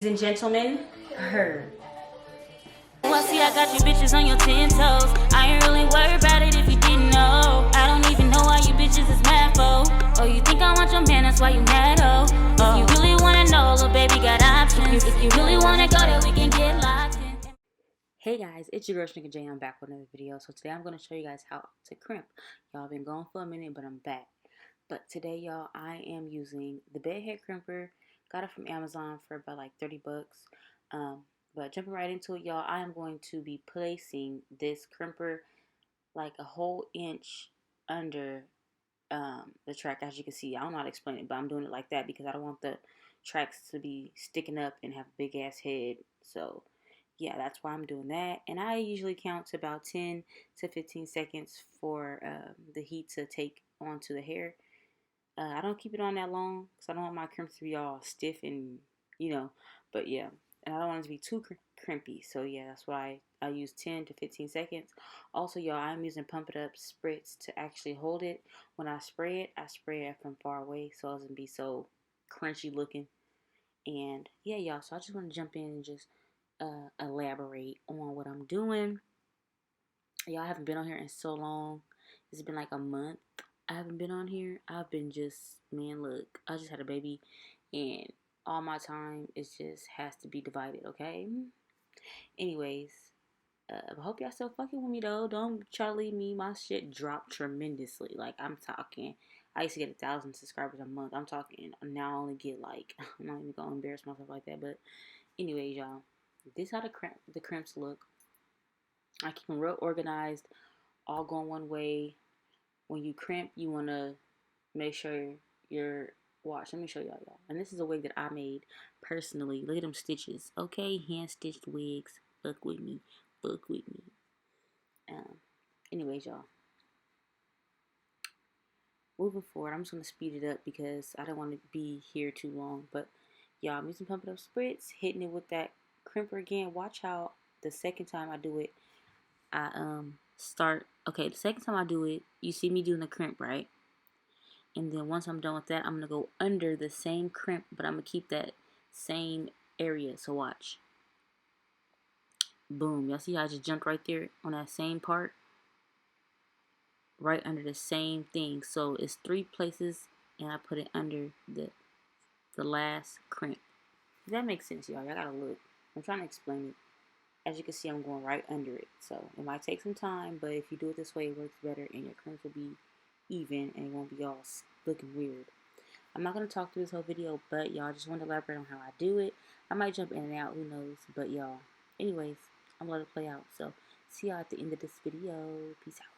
Ladies and gentlemen, her. Well, see, I got you bitches on your 10 toes. I ain't really worried about it if you didn't know. I don't even know why you bitches is mad for. Oh, you think I want your man, that's why you mad, oh. If you really wanna know, little baby got options. If you really wanna go there, we can get locked in. Hey guys, it's your girl Sneaker J. I'm back with another video. So today I'm going to show you guys how to crimp. Y'all been gone for a minute, but I'm back. But today, y'all, I am using the bed head crimper. Got it from Amazon for about like 30 bucks. But jumping right into it, y'all, I am going to be placing this crimper like a whole inch under the track. As you can see, I don't know how to explain it, but I'm doing it like that because I don't want the tracks to be sticking up and have a big ass head. So yeah, that's why I'm doing that. And I usually count to about 10 to 15 seconds for the heat to take onto the hair. I don't keep it on that long because I don't want my crimps to be all stiff and, but yeah. And I don't want it to be too crimpy. So yeah, that's why I use 10 to 15 seconds. Also, y'all, I'm using Pump It Up Spritz to actually hold it. When I spray it from far away so it doesn't be so crunchy looking. And yeah, y'all, so I just want to jump in and just elaborate on what I'm doing. Y'all, haven't been on here in so long. It's been like a month. I haven't been on here. I've been just, man, look, I just had a baby and all my time is just has to be divided, okay? Anyways, I hope y'all still fucking with me though. Don't try to leave me. My shit dropped tremendously. Like, I'm talking, I used to get 1,000 subscribers a month. I'm talking, now I only get like, I'm not even gonna embarrass myself like that. But anyways, y'all, this is how the crimps look. I keep them real organized, all going one way. When you crimp, you want to make sure your watch. Let me show y'all. And this is a wig that I made personally. Look at them stitches. Okay, hand stitched wigs. Fuck with me. Fuck with me. Anyways, y'all. Moving forward, I'm just going to speed it up because I don't want to be here too long. But y'all, I'm using Pump It Up Spritz, hitting it with that crimper again. Watch how the second time I do it, I start. Okay, the second time I do it, you see me doing the crimp, right? And then once I'm done with that, I'm going to go under the same crimp, but I'm going to keep that same area. So watch. Boom. Y'all see how I just jumped right there on that same part? Right under the same thing. So it's 3 places, and I put it under the last crimp. Does that make sense, y'all? Y'all got to look. I'm trying to explain it. As you can see, I'm going right under it. So it might take some time, but if you do it this way, it works better, and your crimps will be even, and it won't be all looking weird. I'm not going to talk through this whole video, but y'all, just want to elaborate on how I do it. I might jump in and out, who knows, but y'all, anyways, I'm going to let it play out. So, see y'all at the end of this video. Peace out.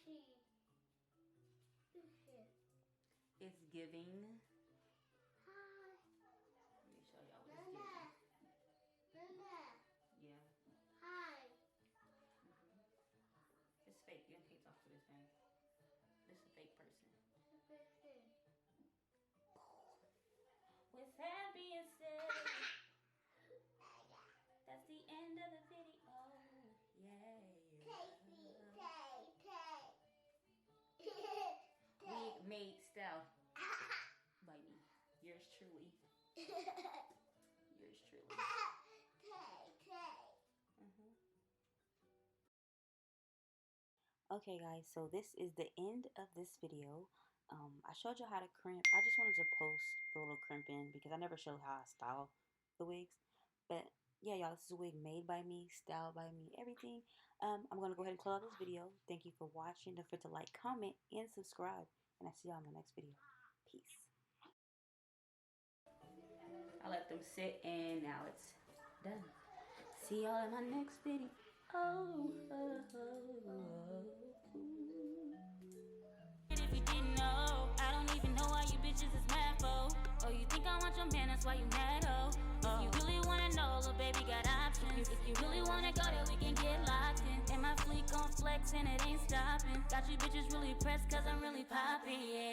see. It's giving. Hi. Let me show y'all what it's giving. Yeah. Hi. It's fake. You can't talk to this thing. This is a fake person. With that being said, that's the end of the video. Yeah. Wig made style by me. Yours truly. Yours truly. Okay guys, so this is the end of this video. I showed you how to crimp. I just wanted to post the little crimping because I never showed how I style the wigs. But yeah, y'all, this is a wig made by me, styled by me, everything. I'm going to go ahead and close out this video. Thank you for watching. Don't forget to like, comment, and subscribe. And I'll see y'all in the next video. Peace. I let them sit and now it's done. See y'all in my next video. If you didn't know, I don't even know why you bitches is mad for. Oh, you think I want your man, that's why you mad, oh. If you really wanna know, little baby got options. If you really wanna go there, we can get locked in. And my fleet gon' flex and it ain't stopping. Got you bitches really pressed cause I'm really poppin', yeah.